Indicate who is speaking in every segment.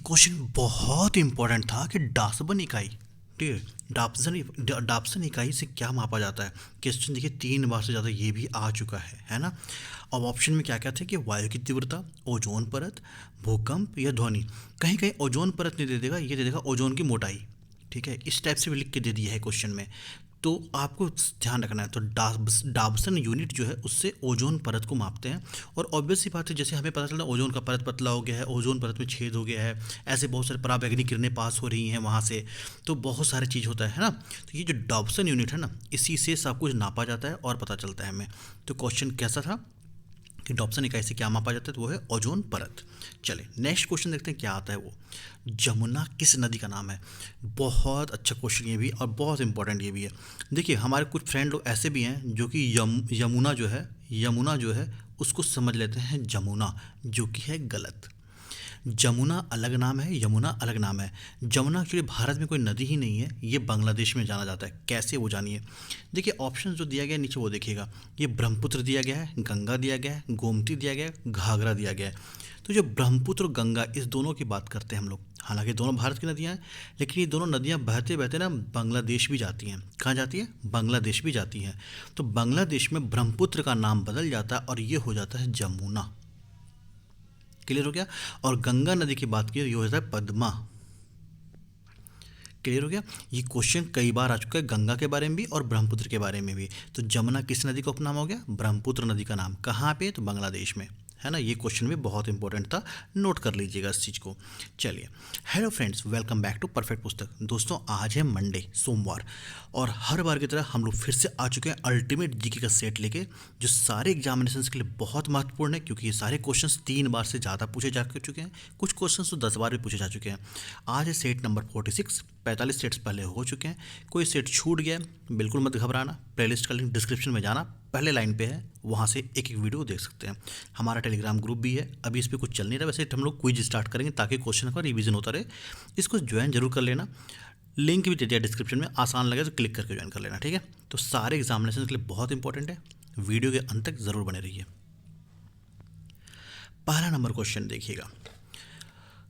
Speaker 1: Question बहुत important था कि डासबन इकाई, ठीक है, डाप्सन इकाई से क्या मापा जाता है। क्वेश्चन देखिए 3 बार से ज़्यादा ये भी आ चुका है ना। अब ऑप्शन में क्या क्या थे कि वायु की तीव्रता, ओजोन परत, भूकंप या ध्वनि। कहीं कहीं ओजोन परत नहीं दे देगा, ये दे देगा ओजोन की मोटाई। ठीक है, इस टाइप से भी लिख के दे दिया है क्वेश्चन में। तो आपको ध्यान रखना है। तो डाब्सन यूनिट जो है उससे ओजोन परत को मापते हैं। और ऑब्वियस सी बात है, जैसे हमें पता चला ओजोन का परत पतला हो गया है, ओजोन परत में छेद हो गया है, ऐसे बहुत सारे पराबैंगनी किरणें पास हो रही हैं वहाँ से, तो बहुत सारे चीज़ होता है ना। तो ये जो डाब्सन यूनिट है ना, इसी से सब कुछ नापा जाता है और पता चलता है हमें। तो क्वेश्चन कैसा था कि डॉप्सन इकाई से क्या मापा जाता है, तो वो है ओजोन परत। चले नेक्स्ट क्वेश्चन देखते हैं क्या आता है वो। जमुना किस नदी का नाम है। बहुत अच्छा क्वेश्चन ये भी, और बहुत इंपॉर्टेंट ये भी है। देखिए हमारे कुछ फ्रेंड लोग ऐसे भी हैं जो कि यमुना जो है उसको समझ लेते हैं जमुना, जो कि है गलत। जमुना अलग नाम है, यमुना अलग नाम है। जमुना एक्चुअली भारत में कोई नदी ही नहीं है, ये बांग्लादेश में जाना जाता है। कैसे, वो जानिए। देखिए ऑप्शन जो दिया गया है नीचे वो देखिएगा। ये ब्रह्मपुत्र दिया गया है, गंगा दिया गया है, गोमती दिया गया है, घाघरा दिया गया है। तो जो ब्रह्मपुत्र और गंगा, इस दोनों की बात करते हैं हम लोग। हालांकि दोनों भारत की नदियाँ हैं, लेकिन ये दोनों नदियाँ बहते बहते ना बांग्लादेश भी जाती हैं। कहाँ जाती है, बांग्लादेश भी जाती हैं। तो बांग्लादेश में ब्रह्मपुत्र का नाम बदल जाता है और ये हो जाता है जमुना। क्लियर हो गया। और गंगा नदी की बात की तो ये हो जाता है पद्मा। क्लियर हो गया। ये क्वेश्चन कई बार आ चुका है, गंगा के बारे में भी और ब्रह्मपुत्र के बारे में भी। तो जमुना किस नदी का उपनाम हो गया, ब्रह्मपुत्र नदी का नाम। कहाँ पे, तो बांग्लादेश में, है ना। ये क्वेश्चन भी बहुत इंपॉर्टेंट था, नोट कर लीजिएगा इस चीज़ को। चलिए, hello friends, welcome back to perfect पुस्तक। दोस्तों आज है मंडे, सोमवार, और हर बार की तरह हम लोग फिर से आ चुके हैं अल्टीमेट जीके का सेट लेके, जो सारे एग्जामिनेशंस के लिए बहुत महत्वपूर्ण है, क्योंकि ये सारे क्वेश्चंस 3 बार से ज़्यादा पूछे जा चुके हैं। कुछ क्वेश्चंस तो 10 बार भी पूछे जा चुके हैं। आज है सेट नंबर 46। 45 सेट्स पहले हो चुके हैं। कोई सेट छूट गया है, बिल्कुल मत घबराना। प्लेलिस्ट का लिंक डिस्क्रिप्शन में जाना, पहले लाइन पे है, वहाँ से एक एक वीडियो देख सकते हैं। हमारा टेलीग्राम ग्रुप भी है, अभी इस पर कुछ चल नहीं रहा। वैसे हम लोग क्विज स्टार्ट करेंगे ताकि क्वेश्चन का रिवीजन होता रहे। इसको ज्वाइन जरूर कर लेना, लिंक भी दे दिया डिस्क्रिप्शन में, आसान लगे तो क्लिक करके ज्वाइन कर लेना, ठीक है। तो सारे एग्जामिनेशन के लिए बहुत इंपॉर्टेंट है, वीडियो के अंत तक ज़रूर बने रहिए। पहला नंबर क्वेश्चन देखिएगा।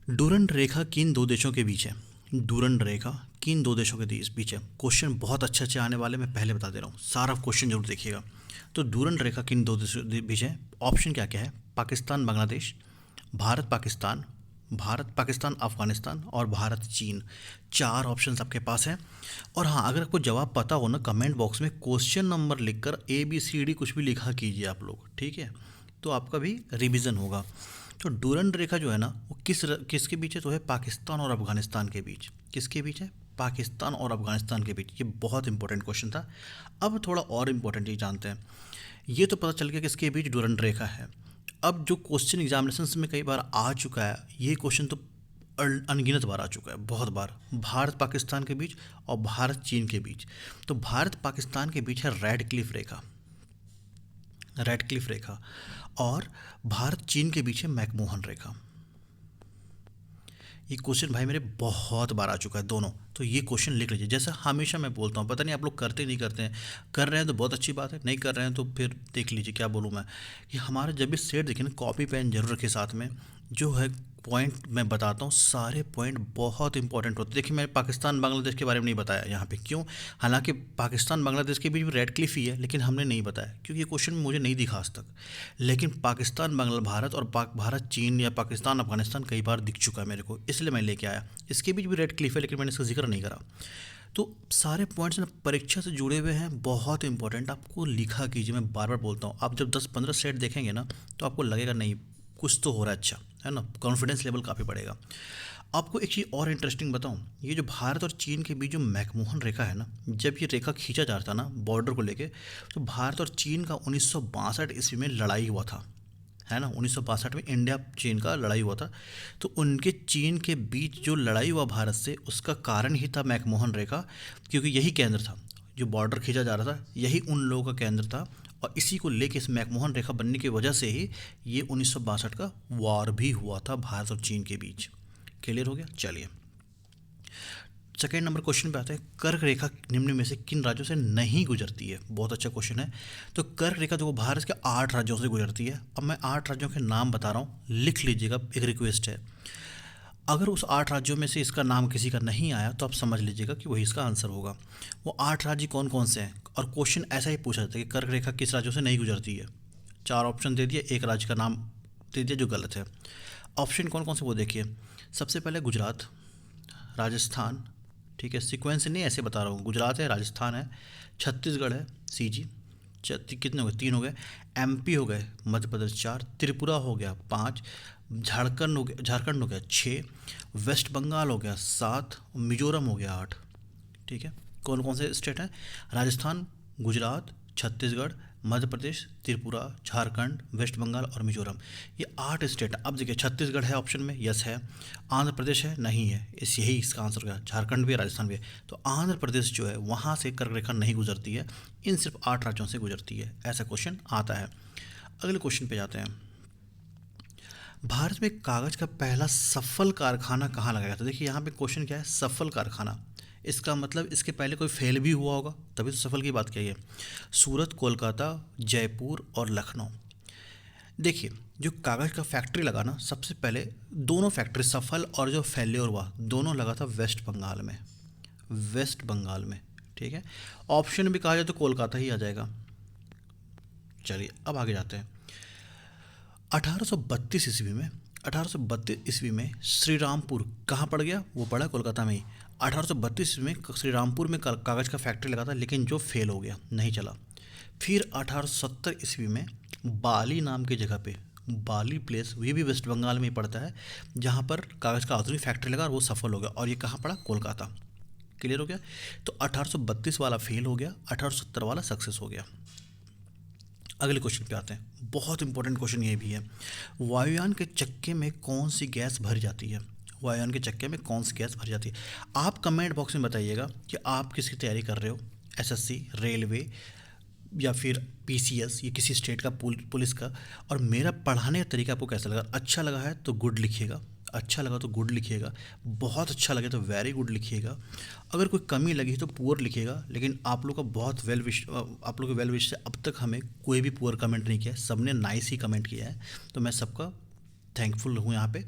Speaker 1: डूरंड रेखा किन दो देशों के बीच है। डूरंड रेखा किन दो देशों के बीच है। क्वेश्चन बहुत अच्छे अच्छे आने वाले, मैं पहले बता दे रहा हूँ, सारा क्वेश्चन जरूर देखिएगा। तो डूरंड रेखा किन दो देशों के बीच है। ऑप्शन क्या क्या है, पाकिस्तान बांग्लादेश, भारत पाकिस्तान अफगानिस्तान और भारत चीन। 4 ऑप्शंस आपके पास हैं। और हाँ, अगर आपको जवाब पता हो ना, कमेंट बॉक्स में क्वेश्चन नंबर लिखकर ABCD कुछ भी लिखा कीजिए आप लोग, ठीक है। तो आपका भी रिवीजन होगा। तो डूरंड रेखा जो है ना, वो किसके बीच है, तो है पाकिस्तान और अफगानिस्तान के बीच। किसके बीच है, पाकिस्तान और अफगानिस्तान के बीच। ये बहुत इंपॉर्टेंट क्वेश्चन था। अब थोड़ा और इम्पोर्टेंट चीज़ जानते हैं। ये तो पता चल गया किसके बीच डूरंड रेखा है। अब जो क्वेश्चन एग्जामिनेशन में कई बार आ चुका है, ये क्वेश्चन तो अनगिनत बार आ चुका है, बहुत बार। भारत पाकिस्तान के बीच और भारत चीन के बीच। तो भारत पाकिस्तान के बीच है रेड क्लिफ रेखा, और भारत चीन के बीच है मैकमोहन रेखा। ये क्वेश्चन भाई मेरे बहुत बार आ चुका है दोनों। तो ये क्वेश्चन लिख लीजिए। जैसा हमेशा मैं बोलता हूँ, पता नहीं आप लोग करते नहीं करते हैं। कर रहे हैं तो बहुत अच्छी बात है, नहीं कर रहे हैं तो फिर देख लीजिए। क्या बोलूँ मैं, कि हमारा जब भी सेट देखें ना, कॉपी पेन जरूर रखें साथ में। जो है पॉइंट मैं बताता हूँ, सारे पॉइंट बहुत इंपॉर्टेंट होते हैं। देखिए मैंने पाकिस्तान बांग्लादेश के बारे में नहीं बताया यहाँ पे, क्यों। हालांकि पाकिस्तान बांग्लादेश के बीच भी रेड क्लिफ ही है, लेकिन हमने नहीं बताया क्योंकि ये क्वेश्चन मुझे नहीं दिखा आज तक। लेकिन पाकिस्तान भारत और भारत चीन या पाकिस्तान अफगानिस्तान कई बार दिख चुका है मेरे को, इसलिए मैं लेके आया। इसके बीच भी रेड क्लिफ है, लेकिन मैंने इसका जिक्र नहीं करा। तो सारे पॉइंट्स ना परीक्षा से जुड़े हुए हैं, बहुत इंपॉर्टेंट। आपको लिखा कीजिए, मैं बार बार बोलता हूँ। आप जब 10-15 सेट देखेंगे ना, तो आपको लगेगा नहीं कुछ तो हो रहा है, अच्छा है ना, कॉन्फिडेंस लेवल काफ़ी बढ़ेगा। आपको एक चीज़ और इंटरेस्टिंग बताऊं, ये जो भारत और चीन के बीच जो मैकमोहन रेखा है ना, जब ये रेखा खींचा जा रहा था ना बॉर्डर को लेके, तो भारत और चीन का 1962 ईस्वी में लड़ाई हुआ था, है ना। 1962 में इंडिया चीन का लड़ाई हुआ था। तो उनके चीन के बीच जो लड़ाई हुआ भारत से, उसका कारण ही था मैकमोहन रेखा, क्योंकि यही केंद्र था। जो बॉर्डर खींचा जा रहा था, यही उन लोगों का केंद्र था। और इसी को लेके, इस मैकमोहन रेखा बनने की वजह से ही ये 1962 का वॉर भी हुआ था भारत और चीन के बीच। क्लियर हो गया। चलिए सेकेंड नंबर क्वेश्चन पे आते हैं। कर्क रेखा निम्न में से किन राज्यों से नहीं गुजरती है। बहुत अच्छा क्वेश्चन है। तो कर्क रेखा जो भारत के 8 राज्यों से गुजरती है। अब मैं 8 राज्यों के नाम बता रहा हूँ, लिख लीजिएगा, एक रिक्वेस्ट है। अगर उस 8 राज्यों में से इसका नाम किसी का नहीं आया तो आप समझ लीजिएगा कि वही इसका आंसर होगा। वो 8 राज्य कौन कौन से हैं, और क्वेश्चन ऐसा ही पूछा जाता है कि कर्क रेखा किस राज्यों से नहीं गुजरती है। 4 ऑप्शन दे दिए, एक राज्य का नाम दे दिया जो गलत है। ऑप्शन कौन कौन से वो देखिए, सबसे पहले गुजरात, राजस्थान, ठीक है, सीक्वेंस नहीं ऐसे बता रहा हूँ, गुजरात है, राजस्थान है, छत्तीसगढ़ है, सीजी, कितने हो गए, 3 हो गए, एमपी हो गए, मध्य प्रदेश 4, त्रिपुरा हो गया 5, झारखंड हो गया 6, वेस्ट बंगाल हो गया 7, मिजोरम हो गया 8। ठीक है, कौन कौन से स्टेट हैं, राजस्थान, गुजरात, छत्तीसगढ़, मध्य प्रदेश, त्रिपुरा, झारखंड, वेस्ट बंगाल और मिजोरम, ये 8 स्टेट। अब देखिए छत्तीसगढ़ है ऑप्शन में, यस है। आंध्र प्रदेश है, नहीं है, इस यही इसका आंसर होगा। झारखंड भी है, राजस्थान भी है, तो आंध्र प्रदेश जो है वहाँ से कर्क रेखा नहीं गुजरती है, इन सिर्फ 8 राज्यों से गुजरती है, ऐसा क्वेश्चन आता है। अगले क्वेश्चन पे जाते हैं। भारत में कागज़ का पहला सफल कारखाना कहाँ लगाया गया था। देखिए यहाँ पे क्वेश्चन क्या है, सफल कारखाना, इसका मतलब इसके पहले कोई फेल भी हुआ होगा तभी तो सफल की बात कही है। सूरत, कोलकाता, जयपुर और लखनऊ। देखिए जो कागज़ का फैक्ट्री लगा ना, सबसे पहले दोनों फैक्ट्री, सफल और जो फेल्योर हुआ, दोनों लगा था वेस्ट बंगाल में, वेस्ट बंगाल में। ठीक है, ऑप्शन भी कहा जाए तो कोलकाता ही आ जाएगा। चलिए अब आगे जाते हैं। 1832 ईस्वी में, 1832 ईस्वी में श्री रामपुर कहाँ पड़ गया, वो पड़ा कोलकाता में ही। 1832 ईस्वी में श्री रामपुर में कागज़ का फैक्ट्री लगा था, लेकिन जो फेल हो गया, नहीं चला। फिर 1870 ईस्वी में बाली नाम की जगह पे, बाली प्लेस, ये भी वेस्ट बंगाल में ही पड़ता है, जहाँ पर कागज़ का आधुनिक फैक्ट्री लगा और वो सफल हो गया, और ये कहाँ पड़ा, कोलकाता। क्लियर हो गया। तो 1832 वाला फेल हो गया, 1870 वाला सक्सेस हो गया। अगले क्वेश्चन पे आते हैं, बहुत इंपॉर्टेंट क्वेश्चन ये भी है। वायुयान के चक्के में कौन सी गैस भरी जाती है, वायुयान के चक्के में कौन सी गैस भरी जाती है। आप कमेंट बॉक्स में बताइएगा कि आप किसकी तैयारी कर रहे हो, एसएससी, रेलवे या फिर पीसीएस, ये किसी स्टेट का पुलिस का, और मेरा पढ़ाने का तरीका आपको कैसा लगा। अच्छा लगा है तो गुड लिखिएगा, अच्छा लगा तो गुड लिखिएगा, बहुत अच्छा लगे तो वेरी गुड लिखिएगा, अगर कोई कमी लगी तो पुअर लिखिएगा। लेकिन आप लोग का बहुत आप लोग के वेल विश से अब तक हमें कोई भी पुअर कमेंट नहीं किया है, सबने नाइस ही कमेंट किया है, तो मैं सबका थैंकफुल हूँ यहाँ पे।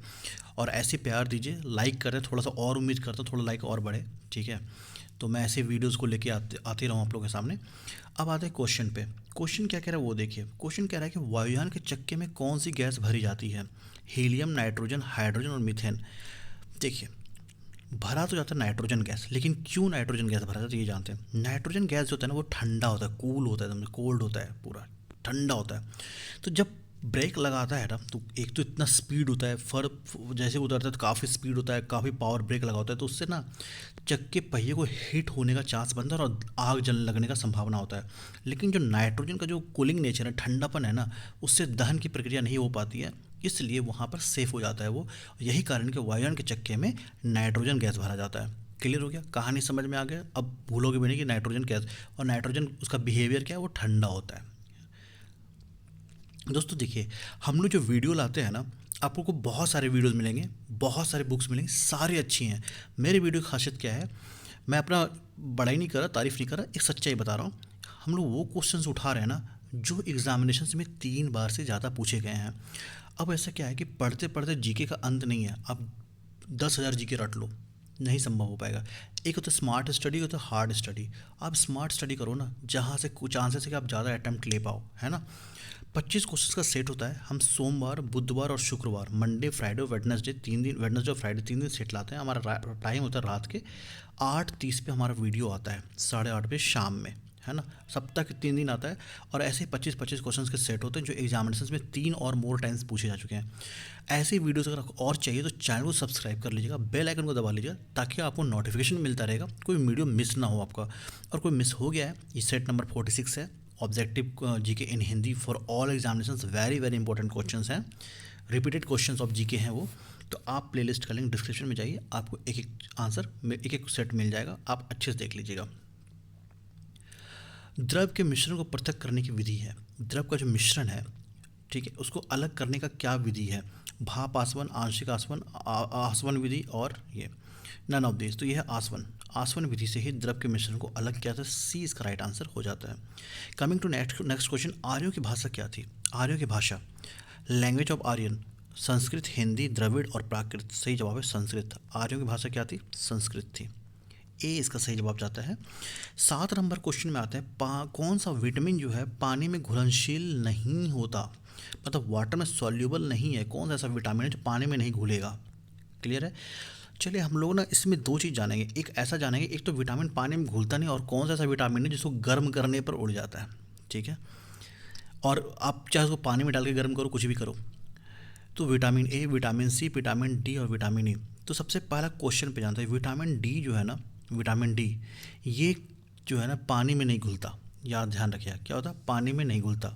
Speaker 1: और ऐसे प्यार दीजिए, लाइक करें, थोड़ा सा और उम्मीद करता हूँ थोड़ा लाइक और बढ़े, ठीक है। तो मैं ऐसे वीडियोस को लेके आते रहूँ आप लोगों के सामने। अब आते हैं क्वेश्चन पे। क्वेश्चन क्या कह रहा है वो देखिए। क्वेश्चन कह रहा है कि वायुयान के चक्के में कौन सी गैस भरी जाती है, हीलियम, नाइट्रोजन, हाइड्रोजन और मीथेन। देखिए भरा तो जाता है नाइट्रोजन गैस, लेकिन क्यों नाइट्रोजन गैस भरा जाता है ये जानते हैं। नाइट्रोजन गैस जो होता है ना वो ठंडा होता है, कूल होता है, एकदम कोल्ड होता है, पूरा ठंडा होता है। तो जब ब्रेक लगाता है ना, तो एक तो इतना स्पीड होता है, जैसे उतरता है तो काफ़ी स्पीड होता है, काफ़ी पावर ब्रेक लगा होता है, तो उससे ना चक्के पहिए को हिट होने का चांस बनता है और आग जलने लगने का संभावना होता है। लेकिन जो नाइट्रोजन का जो कूलिंग नेचर है, ठंडापन है ना, उससे दहन की प्रक्रिया नहीं हो पाती है, इसलिए वहाँ पर सेफ हो जाता है वो। यही कारण कि वायुयान के चक्के में नाइट्रोजन गैस भरा जाता है। क्लियर हो गया, कहानी समझ में आ गया। अब भूलोगे भी नहीं कि नाइट्रोजन गैस, और नाइट्रोजन उसका बिहेवियर क्या है, वो ठंडा होता है। दोस्तों देखिए, हम लोग जो वीडियो लाते हैं ना, आप लोग को बहुत सारे वीडियोस मिलेंगे, बहुत सारे बुक्स मिलेंगे, सारी अच्छी हैं। मेरी वीडियो की खासियत क्या है, मैं अपना बड़ाई नहीं कर रहा, तारीफ़ नहीं कर रहा, एक सच्चाई बता रहा हूँ। हम लोग वो क्वेश्चंस उठा रहे हैं ना जो एग्जामिनेशन में 3 बार से ज़्यादा पूछे गए हैं। अब ऐसा क्या है कि पढ़ते पढ़ते जीके का अंत नहीं है। आप 10,000 जीके रट लो, नहीं संभव हो पाएगा। एक होता है स्मार्ट स्टडी, होता है हार्ड स्टडी। आप स्मार्ट स्टडी करो ना, जहाँ से कुछ चांसेस है कि आप ज़्यादा अटैम्प्ट ले पाओ, है ना। 25 क्वेश्चंस का सेट होता है। हम सोमवार, बुधवार और शुक्रवार, मंडे, फ्राइडे और वेडनेसडे, 3 दिन, वेडनेसडे और फ्राइडे 3 दिन सेट लाते हैं। हमारा टाइम होता है रात के 8:30 पे हमारा वीडियो आता है, 8:30 बजे शाम में, है ना। सप्ताह के 3 दिन आता है, और ऐसे 25-25 क्वेश्चंस के सेट होते हैं जो एग्जामिनेशन में 3 और मोर टाइम्स पूछे जा चुके हैं। ऐसे वीडियोस अगर और चाहिए तो चैनल को सब्सक्राइब कर लीजिएगा, बेल आइकन को दबा लीजिएगा, ताकि आपको नोटिफिकेशन मिलता रहेगा, कोई वीडियो मिस ना हो आपका। और कोई मिस हो गया है, ये सेट नंबर 46 है, objective GK in Hindi for all examinations, very very important questions हैं, रिपीटेड क्वेश्चंस ऑफ जीके हैं वो। तो आप प्लेलिस्ट का लिंक डिस्क्रिप्शन में जाइए, आपको एक एक आंसर, एक एक सेट मिल जाएगा, आप अच्छे से देख लीजिएगा। द्रव के मिश्रण को पृथक करने की विधि है। द्रव का जो मिश्रण है, ठीक है, उसको अलग करने का क्या विधि है। भाप आसवन, आंशिक आसवन, आसवन विधि, और ये नन ऑफ दिस। तो ये है आसवन। आसवन विधि से ही द्रव के मिश्रण को अलग किया था। सी इसका राइट आंसर हो जाता है। कमिंग टू नेक्स्ट क्वेश्चन, आर्यों की भाषा क्या थी। आर्यों की भाषा, लैंग्वेज ऑफ आर्यन, संस्कृत, हिंदी, द्रविड़ और प्राकृत। सही जवाब है संस्कृत। आर्यों की भाषा क्या थी? संस्कृत थी। ए इसका सही जवाब जाता है। 7 नंबर क्वेश्चन में आते हैं, कौन सा विटामिन जो है पानी में घुलनशील नहीं होता, मतलब वाटर में सॉल्यूबल नहीं है, कौन सा ऐसा विटामिन है जो पानी में नहीं घुलेगा? क्लियर है? चलिए हम लोग ना इसमें दो चीज़ जानेंगे, एक ऐसा जानेंगे, एक तो विटामिन पानी में घुलता नहीं और कौन सा ऐसा विटामिन है जिसको गर्म करने पर उड़ जाता है। ठीक है, और आप चाहे उसको पानी में डाल के गर्म करो, कुछ भी करो। तो vitamin A, vitamin C, vitamin D और विटामिन ई। तो सबसे पहला क्वेश्चन पे जानते हैं, विटामिन डी जो है ना, विटामिन डी ये जो है ना पानी में नहीं घुलता, याद ध्यान रखिएगा क्या होता है, पानी में नहीं घुलता।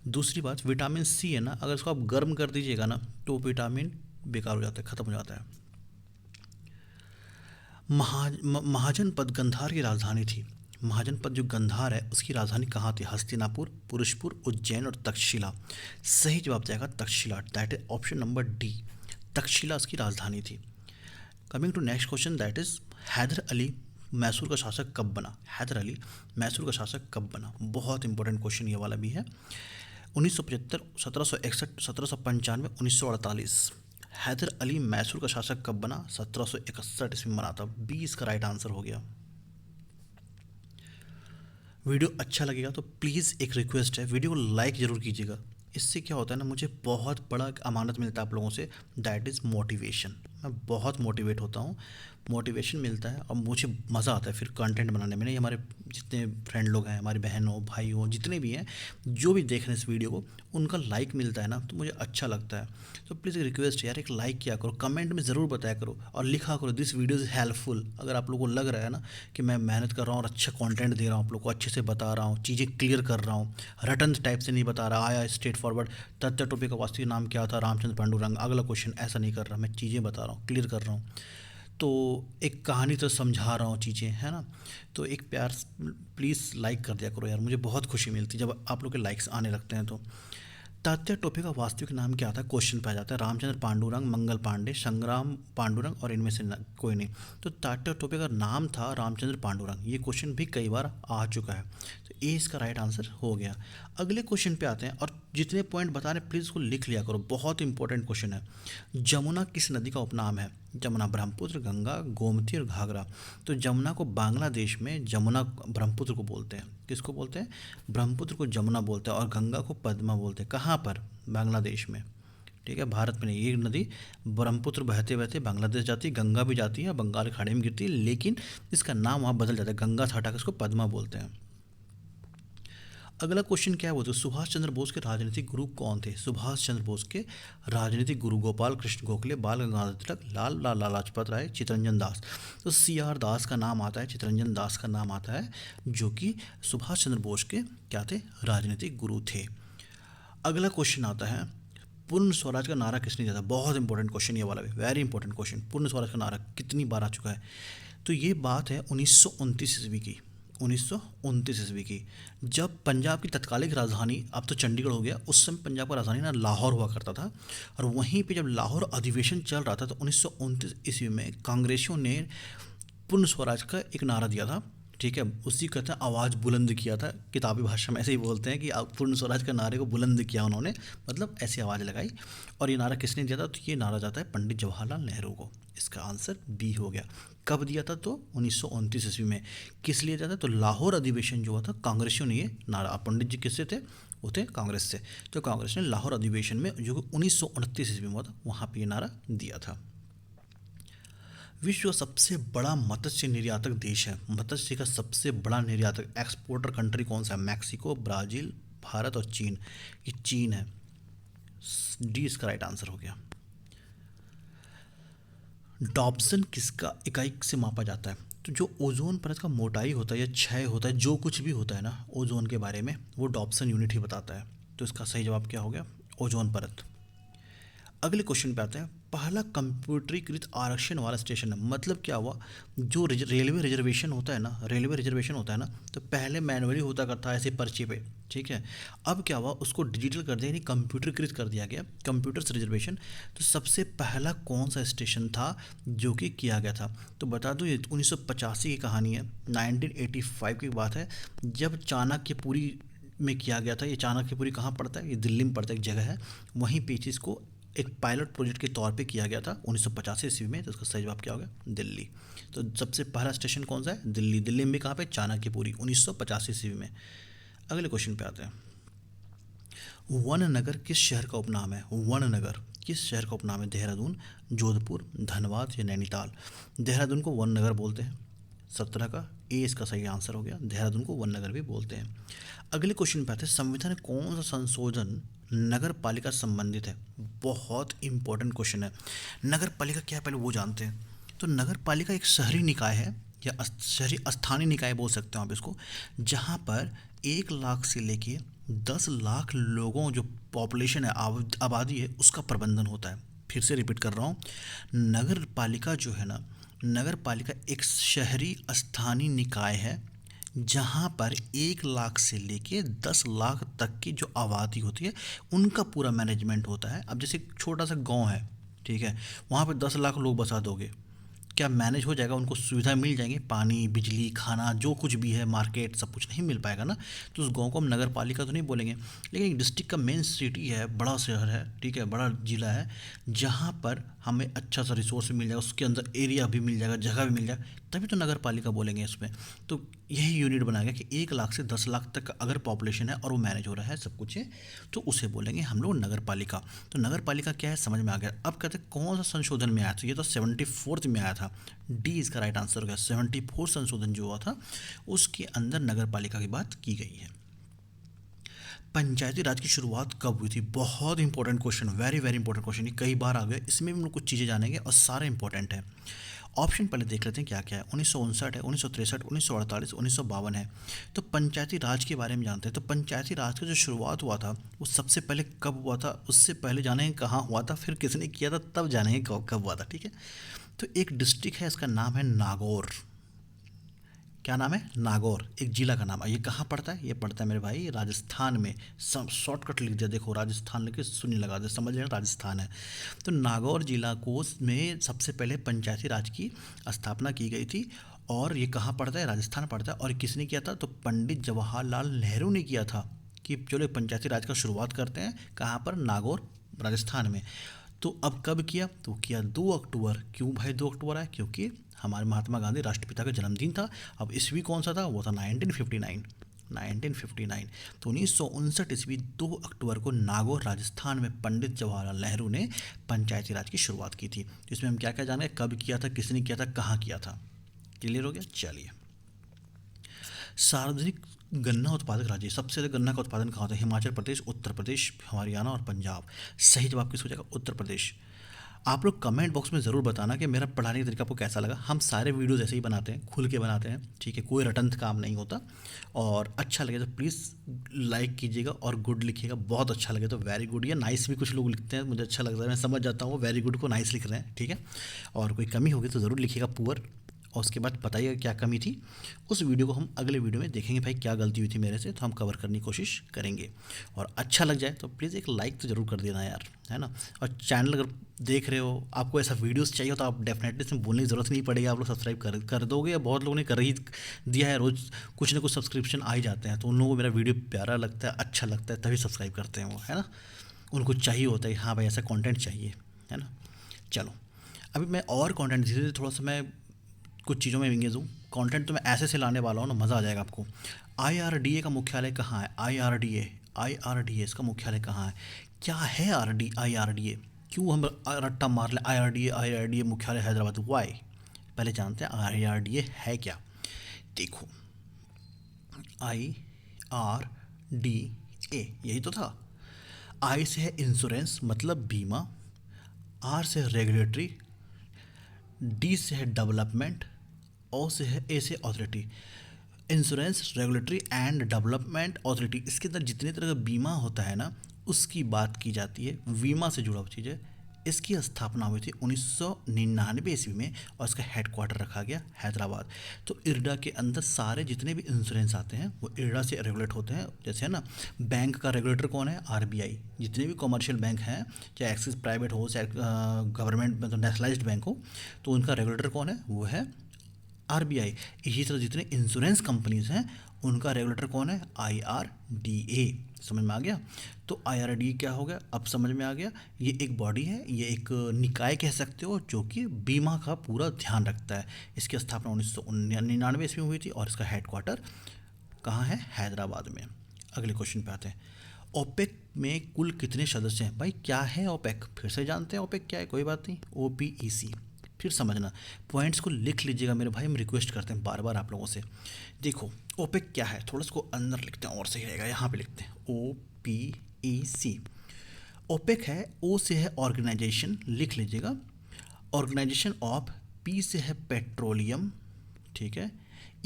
Speaker 1: दूसरी बात विटामिन सी है ना, अगर इसको आप गर्म कर दीजिएगा ना तो विटामिन बेकार हो जाता है, ख़त्म हो जाता है। महाजनपद गंधार की राजधानी थी। महाजनपद जो गंधार है उसकी राजधानी कहाँ थी? हस्तिनापुर, पुरुषपुर, उज्जैन और तक्षशिला। सही जवाब जाएगा Takshashila, that is option number D. Takshashila उसकी राजधानी थी। Coming to next question, that is Hyder Ali Mysore का शासक कब बना? हैदर अली मैसूर का शासक कब बना? बहुत इंपॉर्टेंट क्वेश्चन ये वाला भी है। 1975, 1761, 1795, 1948। हैदर अली मैसूर का शासक कब बना? 1761 ईस्वी में बना था। 20 का राइट आंसर हो गया। वीडियो अच्छा लगेगा तो प्लीज़ एक रिक्वेस्ट है, वीडियो को लाइक ज़रूर कीजिएगा। इससे क्या होता है ना, मुझे बहुत बड़ा एक अमानत मिलता है आप लोगों से, दैट इज़ मोटिवेशन। मैं बहुत मोटिवेट होता हूँ, मोटिवेशन मिलता है और मुझे मज़ा आता है फिर कंटेंट बनाने में। नहीं, हमारे जितने फ्रेंड लोग हैं, हमारी बहन हो, भाई हो, जितने भी हैं, जो भी देख रहे हैं इस वीडियो को, उनका लाइक मिलता है ना तो मुझे अच्छा लगता है। तो प्लीज़ एक रिक्वेस्ट है यार, एक लाइक किया करो, कमेंट में ज़रूर बताया करो और लिखा करो दिस वीडियो इज़ हेल्पफुल। अगर आप लोगों को लग रहा है ना कि मैं मेहनत कर रहा हूँ और अच्छा कंटेंट दे रहा हूँ, आप लोग को अच्छे से बता रहा हूँ, चीज़ें क्लियर कर रहा हूँ, रटन टाइप से नहीं बता रहा, आया स्ट्रेट फॉरवर्ड, तथ्य टोपी का वास्तविक नाम क्या था? रामचंद्र पांडुरंग, अगला क्वेश्चन, ऐसा नहीं कर रहा, मैं चीज़ें बता रहा हूँ, क्लियर कर रहा हूँ। तो एक कहानी तो समझा रहा हूँ चीज़ें, है ना। तो एक प्यार प्लीज़ लाइक कर दिया करो यार, मुझे बहुत खुशी मिलती है जब आप लोग के लाइक्स आने लगते हैं। तो तात्या टोपे का वास्तविक नाम क्या था? क्वेश्चन पे आ जाता है। रामचंद्र पांडुरंग, मंगल पांडे, संग्राम पांडुरंग और इनमें से कोई नहीं। तो तात्या टोपे का नाम था रामचंद्र पांडुरंग। ये क्वेश्चन भी कई बार आ चुका है, तो ए इसका राइट आंसर हो गया। अगले क्वेश्चन पे आते हैं और जितने पॉइंट बता रहे हैं प्लीज़ उसको लिख लिया करो, बहुत इंपॉर्टेंट क्वेश्चन है। जमुना किस नदी का उपनाम है? जमुना ब्रह्मपुत्र, गंगा, गोमती और घाघरा। तो जमुना को बांग्लादेश में जमुना ब्रह्मपुत्र को बोलते हैं। किसको बोलते हैं? ब्रह्मपुत्र को जमुना बोलते हैं और गंगा को पद्मा बोलते हैं। कहाँ पर? बांग्लादेश में। ठीक है, भारत में नहीं। ये नदी ब्रह्मपुत्र बहते बहते बांग्लादेश जाती है, गंगा भी जाती है, बंगाल की खाड़ी में गिरती है, लेकिन इसका नाम वहाँ बदल जाता है, गंगा से हटाकर इसको पद्मा बोलते हैं। अगला क्वेश्चन क्या है बोलते? सुभाष चंद्र बोस के राजनीतिक गुरु कौन थे? सुभाष चंद्र बोस के राजनीतिक गुरु गोपाल कृष्ण गोखले, बाल गंगाधर तिलक, लाल लाजपत राय, चितरंजन दास। तो CR दास का नाम आता है, चितरंजन दास का नाम आता है, जो कि सुभाष चंद्र बोस के क्या थे? राजनीतिक गुरु थे। अगला क्वेश्चन आता है, पूर्ण स्वराज का नारा किसने दिया था? बहुत इंपॉर्टेंट क्वेश्चन ये वाला भी, वेरी इंपॉर्टेंट क्वेश्चन। पूर्ण स्वराज का नारा कितनी बार आ चुका है? तो ये बात है 1929 ईस्वी की। 1929 ईस्वी की, जब पंजाब की तत्कालिक राजधानी, अब तो चंडीगढ़ हो गया, उस समय पंजाब का राजधानी ना लाहौर हुआ करता था। और वहीं पे जब लाहौर अधिवेशन चल रहा था तो 1929 ईस्वी में कांग्रेसियों ने पूर्ण स्वराज का एक नारा दिया था। ठीक है, उसी को कहते हैं आवाज़ बुलंद किया था, किताबी भाषा में ऐसे ही बोलते हैं कि पूर्ण स्वराज का नारे को बुलंद किया उन्होंने, मतलब ऐसी आवाज़ लगाई। और ये नारा किसने दिया था? तो ये नारा जाता है पंडित जवाहरलाल नेहरू को। इसका आंसर बी हो गया। कब दिया था? तो 1929 ईस्वी में। किस लिए दिया था? तो लाहौर अधिवेशन जो हुआ था, कांग्रेसियों ने ये नारा, पंडित जी किससे थे? वो थे कांग्रेस से। तो कांग्रेस ने लाहौर अधिवेशन में, जो 1929 ईस्वी में हुआ था, वहाँ पर ये नारा दिया था। विश्व का सबसे बड़ा मत्स्य निर्यातक देश है, मत्स्य का सबसे बड़ा निर्यातक एक्सपोर्टर कंट्री कौन सा है? मैक्सिको, ब्राज़ील, भारत और चीन। ये चीन है। डी इसका राइट आंसर हो गया। डॉप्सन किसका इकाई से मापा जाता है? तो जो ओजोन परत का मोटाई होता है या क्षय होता है, जो कुछ भी होता है ना ओजोन के बारे में, वो डॉप्सन यूनिट ही बताता है। तो इसका सही जवाब क्या हो गया? ओजोन परत। अगले क्वेश्चन पे आते हैं, पहला कंप्यूटरीकृत आरक्षण वाला स्टेशन है, मतलब क्या हुआ? जो रेलवे रिजर्वेशन होता है ना, रेलवे रिजर्वेशन होता है ना, तो पहले मैनुअली होता करता है ऐसे पर्ची पे। ठीक है, अब क्या हुआ? उसको डिजिटल कर दिया, यानी कंप्यूटरीकृत कर दिया गया, कंप्यूटर से रिजर्वेशन। तो सबसे पहला कौन सा स्टेशन था जो कि किया गया था? तो बता दूँ, ये 1985 की कहानी है, 1985 की बात है, जब चाणक्यपुरी में किया गया था। ये चाणक्यपुरी कहाँ पड़ता है? ये दिल्ली में पड़ता है, एक जगह है, वहीं पे चीज़ को एक पायलट प्रोजेक्ट के तौर पे किया गया था 1985 ईस्वी में। तो इसका सही जवाब क्या हो गया? दिल्ली। तो सबसे पहला स्टेशन कौन सा है? दिल्ली। दिल्ली में कहाँ पे? चाणक्यपुरी, 1985 ईस्वी में। अगले क्वेश्चन पे आते हैं। वन नगर किस शहर का उपनाम है? वन नगर किस शहर का उपनाम है? देहरादून, जोधपुर, धनबाद या नैनीताल? देहरादून को वन नगर बोलते हैं। 17 का ए इसका सही आंसर हो गया। देहरादून को वन नगर भी बोलते हैं। अगले क्वेश्चन पे आते हैं। संविधान में कौन सा संशोधन नगर पालिका से संबंधित है? बहुत इंपॉर्टेंट क्वेश्चन है। नगर पालिका क्या है पहले वो जानते हैं। तो नगर पालिका एक शहरी निकाय है, या शहरी स्थानीय निकाय बोल सकते हो आप इसको, जहाँ पर 1 लाख से लेके 10 लाख लोगों जो पॉपुलेशन है, आबादी है, उसका प्रबंधन होता है। फिर से रिपीट कर रहा हूँ, नगर पालिका जो है ना, नगर पालिका एक शहरी स्थानीय निकाय है जहाँ पर 1 लाख से लेके 10 लाख तक की जो आबादी होती है उनका पूरा मैनेजमेंट होता है। अब जैसे एक छोटा सा गांव है, ठीक है, वहाँ पर 10 लाख लोग बसा दोगे, क्या मैनेज हो जाएगा? उनको सुविधा मिल जाएंगे, पानी, बिजली, खाना, जो कुछ भी है, मार्केट, सब कुछ नहीं मिल पाएगा ना। तो उस गांव को हम नगर पालिका तो नहीं बोलेंगे। लेकिन एक डिस्ट्रिक्ट का मेन सिटी है, बड़ा शहर है, ठीक है, बड़ा जिला है, जहाँ पर हमें अच्छा सा रिसोर्स भी मिल जाएगा, उसके अंदर एरिया भी मिल जाएगा, जगह भी मिल जाएगा, तभी तो नगर पालिका बोलेंगे इसमें। तो यही यूनिट बनाया गया कि 1 लाख से 10 लाख तक का अगर पॉपुलेशन है और वो मैनेज हो रहा है, सब कुछ है, तो उसे बोलेंगे हम लोग नगर पालिका। तो नगर पालिका क्या है समझ में आ गया। अब कहते हैं कौन सा संशोधन में आया था? ये तो 74th में आया था। डी इसका राइट आंसर हो गया। 74 संशोधन जो हुआ था उसके अंदर नगर पालिका की बात की गई है। पंचायती राज की शुरुआत कब हुई थी? बहुत important question, very very important question, ये कई बार आ गया। इसमें भी हम लोग कुछ चीज़ें जानेंगे और सारे इंपॉर्टेंट है। ऑप्शन पहले देख लेते हैं क्या क्या है। 1959 है, 1963, 1948, 1952 है। तो पंचायती राज के बारे में जानते हैं। तो पंचायती राज का जो शुरुआत हुआ था वो सबसे पहले कब हुआ था, उससे पहले जानेंगे कहाँ हुआ था, फिर किसने किया था, तब जानेंगे कब कब हुआ था, ठीक है। तो एक डिस्ट्रिक्ट है, इसका नाम है नागौर। क्या नाम है? नागौर, एक जिला का नाम है। ये कहाँ पड़ता है? ये पड़ता है मेरे भाई राजस्थान में। सब शॉर्टकट लिख दिया, देखो राजस्थान लिख के शून्य लगा दे, समझ लेना राजस्थान है। तो नागौर जिला को में सबसे पहले पंचायती राज की स्थापना की गई थी। और ये कहाँ पड़ता है? राजस्थान पड़ता है। और किसने किया था? तो पंडित जवाहरलाल नेहरू ने किया था कि चलो पंचायती राज का शुरुआत करते हैं। कहाँ पर? नागौर, राजस्थान में। तो अब कब किया? तो किया 2 अक्टूबर। क्यों भाई 2 अक्टूबर आया? क्योंकि हमारे महात्मा गांधी राष्ट्रपिता का जन्मदिन था। अब ईस्वी कौन सा था? वो था 1959। 1959। तो 1959 ईस्वी 2 अक्टूबर को नागौर राजस्थान में पंडित जवाहरलाल नेहरू ने पंचायती राज की शुरुआत की थी। तो इसमें हम क्या क्या जाने, कब किया था, किसने किया था, कहाँ किया था। क्लियर हो गया? चलिए, सार्वजनिक गन्ना उत्पादक राज्य, सबसे ज़्यादा गन्ना का उत्पादन कहाँ होता है? हिमाचल प्रदेश, उत्तर प्रदेश, हरियाणा और पंजाब। सही जवाब किसको जाएगा? उत्तर प्रदेश। आप लोग कमेंट बॉक्स में ज़रूर बताना कि मेरा पढ़ाने का तरीका आपको कैसा लगा। हम सारे वीडियोस ऐसे ही बनाते हैं, खुल के बनाते हैं, ठीक है, कोई रटंत काम नहीं होता। और अच्छा लगे तो प्लीज़ लाइक कीजिएगा और गुड लिखिएगा। बहुत अच्छा लगे तो वेरी गुड या नाइस भी कुछ लोग लिखते हैं, मुझे अच्छा लगता है, मैं समझ जाता हूँ वो वेरी गुड को नाइस लिख रहे हैं, ठीक है। और कोई कमी होगी तो ज़रूर लिखिएगा पुअर, और उसके बाद बताइएगा क्या कमी थी। उस वीडियो को हम अगले वीडियो में देखेंगे भाई क्या गलती हुई थी मेरे से, तो हम कवर करने की कोशिश करेंगे। और अच्छा लग जाए तो प्लीज़ एक लाइक तो ज़रूर कर देना यार, है ना। और चैनल अगर देख रहे हो, आपको ऐसा वीडियोस चाहिए तो आप डेफिनेटली इसमें बोलने की ज़रूरत नहीं पड़ेगी, आप लोग सब्सक्राइब कर दोगे। या बहुत लोगों ने कर ही दिया है, रोज़ कुछ ना कुछ सब्सक्रिप्शन आ ही जाते हैं, तो उन लोगों को मेरा वीडियो प्यारा लगता है, अच्छा लगता है, तभी सब्सक्राइब करते हैं वो, है ना। उनको चाहिए होता है हाँ भाई ऐसा कंटेंट चाहिए, है ना। चलो, अभी मैं और कंटेंट धीरे धीरे थोड़ा सा मैं कुछ चीज़ों में एंगेज हूँ। कंटेंट तो मैं ऐसे से लाने वाला हूँ ना, मज़ा आ जाएगा आपको। आईआरडीए का मुख्यालय कहाँ है? आईआरडीए इसका मुख्यालय कहाँ है? क्या है आईआरडीए? क्यों हम रट्टा मार लें आईआरडीए मुख्यालय हैदराबाद, वाई? पहले जानते हैं आईआरडीए है क्या। देखो, IRDA यही तो था। आई से है इंश्योरेंस मतलब बीमा, आर से है रेगुलेटरी, डी से है डेवलपमेंट, ओ से है, ए से authority. Insurance, regulatory and development authority, इसके अंदर जितने तरह का बीमा होता है ना उसकी बात की जाती है, बीमा से जुड़ा हुआ चीज़ है। इसकी स्थापना हुई थी 1999 ईस्वी में और इसका हेडक्वार्टर रखा गया हैदराबाद। तो इरडा के अंदर सारे जितने भी इंश्योरेंस आते हैं वो इरडा से रेगुलेट होते हैं। जैसे है ना, बैंक का रेगुलेटर कौन है? आरबीआई। जितने भी कमर्शियल बैंक हैं, चाहे एक्सिस प्राइवेट हो, चाहे गवर्नमेंट मतलब नेशनलाइज्ड बैंक हो, तो उनका रेगुलेटर कौन है? वो है आरबीआई। इसी तरह जितने इंश्योरेंस कंपनीज हैं उनका रेगुलेटर कौन है? आईआरडीए। समझ में आ गया? तो आईआरडीए क्या हो गया? अब समझ में आ गया। ये एक बॉडी है, ये एक निकाय कह सकते हो जो कि बीमा का पूरा ध्यान रखता है। इसकी स्थापना 1999 ईस्वी में हुई थी और इसका हेडक्वार्टर कहाँ है? हैदराबाद में। अगले क्वेश्चन पे आते हैं। ओपेक में कुल कितने सदस्य हैं? भाई क्या है ओपेक? फिर से जानते हैं ओपेक क्या है, कोई बात नहीं, ओपीईसी। फिर समझना, पॉइंट्स को लिख लीजिएगा मेरे भाई, हम रिक्वेस्ट करते हैं बार बार आप लोगों से। देखो ओपेक क्या है, थोड़ा इसको अंदर लिखते हैं और सही रहेगा, यहाँ पे लिखते हैं ओपीईसी। ओपेक है, ओ से है ऑर्गेनाइजेशन, लिख लीजिएगा, ऑर्गेनाइजेशन ऑफ, पी से है पेट्रोलियम, ठीक है,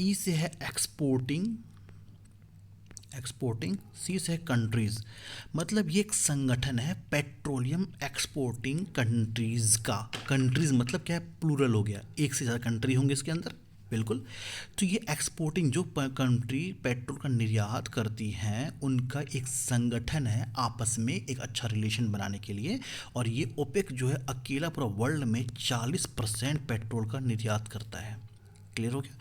Speaker 1: ई से है एक्सपोर्टिंग, सी से है कंट्रीज़। मतलब ये एक संगठन है पेट्रोलियम एक्सपोर्टिंग कंट्रीज़ का। कंट्रीज़ मतलब क्या है? प्लूरल हो गया, एक से ज़्यादा कंट्री होंगे इसके अंदर, बिल्कुल। तो ये एक्सपोर्टिंग जो कंट्री पेट्रोल का निर्यात करती हैं उनका एक संगठन है आपस में एक अच्छा रिलेशन बनाने के लिए। और ये ओपेक जो है अकेला पूरा वर्ल्ड में 40% पेट्रोल का निर्यात करता है। क्लियर हो गया?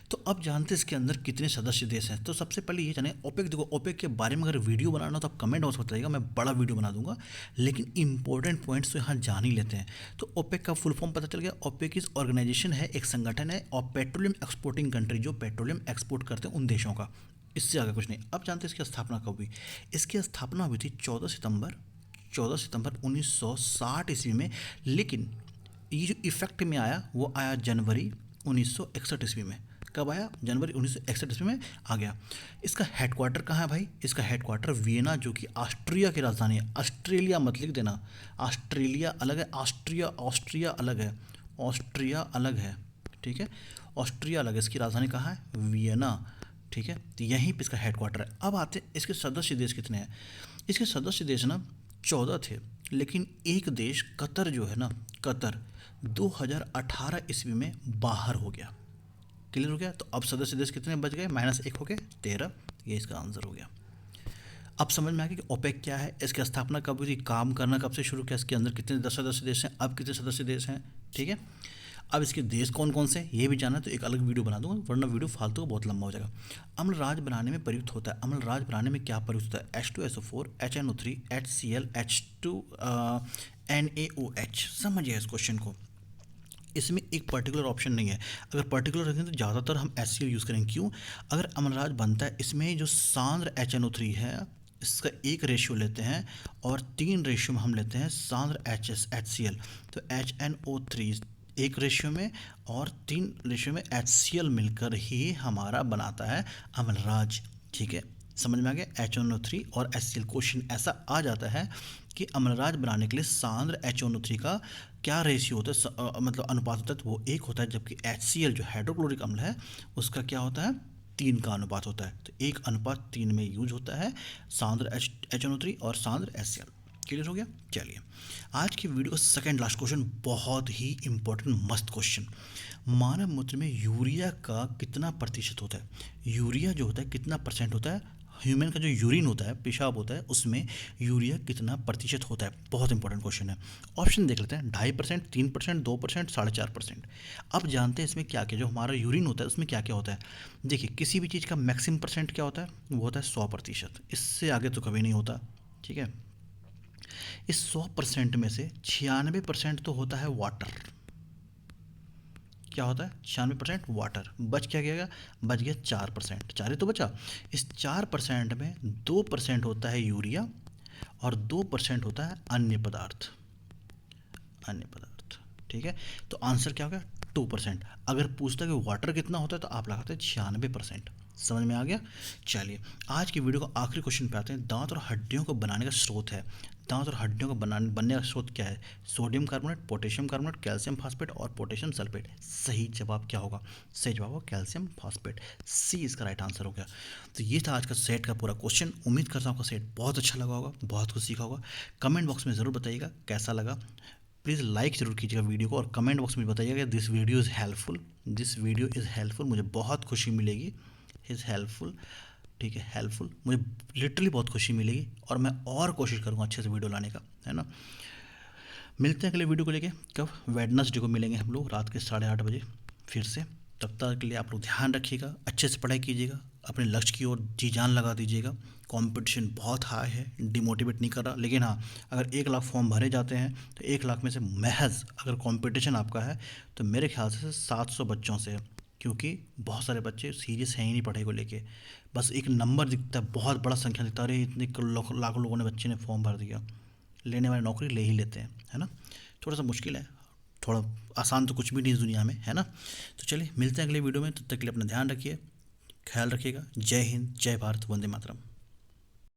Speaker 1: तो अब जानते हैं इसके अंदर कितने सदस्य देश हैं। तो सबसे पहले ये जाने ओपेक, देखो ओपेक के बारे में अगर वीडियो बनाना हो तो आप कमेंट बॉक्स में बताइएगा, मैं बड़ा वीडियो बना दूंगा, लेकिन इंपॉर्टेंट पॉइंट्स तो यहाँ जान ही लेते हैं। तो ओपेक का फुल फॉर्म पता चल गया। ओपेक इस ऑर्गेनाइजेशन है, एक संगठन है और पेट्रोलियम एक्सपोर्टिंग कंट्री, जो पेट्रोलियम एक्सपोर्ट करते हैं उन देशों का। इससे आगे कुछ नहीं। अब जानते हैं इसकी स्थापना कब हुई। इसकी स्थापना हुई थी 14 सितंबर 1960 ईस्वी में, लेकिन ये जो इफेक्ट में आया वो आया जनवरी 1961 ईस्वी में। कब आया? जनवरी 1961 ईस्वी में आ गया। इसका हेडक्वार्टर कहाँ है भाई? इसका हेडक्वार्टर वियना, जो कि ऑस्ट्रिया की राजधानी है। ऑस्ट्रेलिया मत लिख देना, ऑस्ट्रेलिया अलग है, ऑस्ट्रिया अलग है, ऑस्ट्रिया अलग है, ठीक है, ऑस्ट्रिया अलग है। इसकी राजधानी कहाँ है? वियना, ठीक है। तो यहीं पे इसका हेडक्वार्टर है। अब आते हैं इसके सदस्य देश कितने हैं। इसके सदस्य देश ना 14 थे, लेकिन एक देश कतर जो है ना, कतर 2018 ईस्वी में बाहर हो गया। क्लियर हो गया? तो अब सदस्य देश कितने बच गए? -1 हो गए, 13। ये इसका आंसर हो गया। अब समझ में आ गया कि ओपेक क्या है, इसकी स्थापना कब हुई थी, काम करना कब से शुरू किया, इसके अंदर कितने सदस्य देश हैं, अब कितने सदस्य देश हैं, ठीक है। अब इसके देश कौन कौन से ये भी जानना है तो एक अलग वीडियो बना दूंगा, वरना वीडियो फालतू बहुत लंबा हो जाएगा। अम्लराज बनाने में प्रयुक्त होता है। अम्लराज बनाने में क्या प्रयुक्त होता है? H2SO4, HNO3, HCl, H2 NaOH। समझिए इस क्वेश्चन को, इसमें एक पर्टिकुलर ऑप्शन नहीं है। अगर पर्टिकुलर रखें तो ज़्यादातर हम HCl यूज़ करेंगे। क्यों? अगर अम्लराज बनता है इसमें जो सांद्र HNO3 है इसका 1 रेशियो लेते हैं और 3 रेशियो में हम लेते हैं सांद्र HCl। तो HNO3 1 रेशियो में और 3 रेशियो में HCl मिलकर ही हमारा बनाता है अम्लराज, ठीक है। समझ में आ गया? HNO3 और HCl। क्वेश्चन ऐसा आ जाता है कि अम्लराज बनाने के लिए सांद्र HNO3 का क्या रेशियो होता है, मतलब अनुपात होता है, तो वो 1 होता है, जबकि HCl जो हाइड्रोक्लोरिक अम्ल है उसका क्या होता है? 3 का अनुपात होता है। तो 1:3 में यूज होता है सांद्र HNO3 और सांद्र HCl। क्लियर हो गया? चलिए आज की वीडियो का सेकंड लास्ट क्वेश्चन बहुत ही इंपॉर्टेंट मस्त क्वेश्चन। मानव मूत्र में यूरिया का कितना प्रतिशत होता है? यूरिया जो होता है कितना परसेंट होता है? ह्यूमन का जो यूरिन होता है, पेशाब होता है, उसमें यूरिया कितना प्रतिशत होता है? बहुत इंपॉर्टेंट क्वेश्चन है। ऑप्शन देख लेते हैं, 2.5%, 3%, 2%, 4.5%। अब जानते हैं इसमें क्या क्या, जो हमारा यूरिन होता है उसमें क्या क्या होता है। देखिए किसी भी चीज़ का मैक्सिमम परसेंट क्या होता है? वो होता है 100%, इससे आगे तो कभी नहीं होता, ठीक है। इस 100% में से 96% तो होता है वाटर। क्या होता है? 96% वाटर। बच क्या गया? बच गया 4%, 4 ही तो बचा। इस 4% में 2% होता है यूरिया और 2% होता है अन्य पदार्थ, ठीक है। तो आंसर क्या हो गया? 2%। अगर पूछता है कि वाटर कितना होता है तो आप लगाते हैं 96%। समझ में आ गया? चलिए आज की वीडियो का आखिरी क्वेश्चन पे आते हैं। दांत और हड्डियों को बनाने का स्रोत है। दांत और हड्डियों को बनने का स्रोत क्या है? Sodium carbonate, potassium carbonate, calcium phosphate और पोटेशियम सल्फेट। सही जवाब क्या होगा? सही जवाब होगा कैल्शियम फास्फेट। सी इसका राइट आंसर हो गया। तो ये था आज का सेट का पूरा क्वेश्चन। उम्मीद करता हूँ आपका सेट बहुत अच्छा लगा होगा, बहुत कुछ सीखा होगा। कमेंट बॉक्स में ज़रूर बताइएगा कैसा लगा। प्लीज़ लाइक ज़रूर कीजिएगा वीडियो को और कमेंट बॉक्स में बताइएगा this video is helpful, this video is helpful. मुझे बहुत खुशी मिलेगी, इज़ हेल्पफुल, ठीक है, हेल्पफुल। मुझे लिटरली बहुत खुशी मिलेगी और मैं और कोशिश करूँगा अच्छे से वीडियो लाने का, है ना। मिलते हैं अगले वीडियो को लेके। कब? वेडनेसडे को मिलेंगे हम लोग रात के 8:30 बजे फिर से। तब तक के लिए आप लोग ध्यान रखिएगा, अच्छे से पढ़ाई कीजिएगा, अपने लक्ष्य की ओर जी जान लगा दीजिएगा। कंपटीशन बहुत हाई है, डिमोटिवेट नहीं कर रहा, लेकिन हाँ, अगर 1 लाख फॉर्म भरे जाते हैं तो 1 लाख में से महज अगर कंपटीशन आपका है तो मेरे ख्याल से 700 बच्चों से है, क्योंकि बहुत सारे बच्चे सीरियस हैं ही नहीं पढ़ाई को लेके। बस एक नंबर दिखता है, बहुत बड़ा संख्या दिखता है, अरे इतने लाखों लोगों ने बच्चे ने फॉर्म भर दिया, लेने वाले नौकरी ले ही लेते हैं, है ना। थोड़ा सा मुश्किल है, थोड़ा आसान तो कुछ भी नहीं इस दुनिया में, है ना। तो चलिए मिलते हैं अगले वीडियो में, तब तक के लिए अपना ध्यान रखिए, ख्याल रखिएगा। जय हिंद, जय भारत, वंदे मातरम।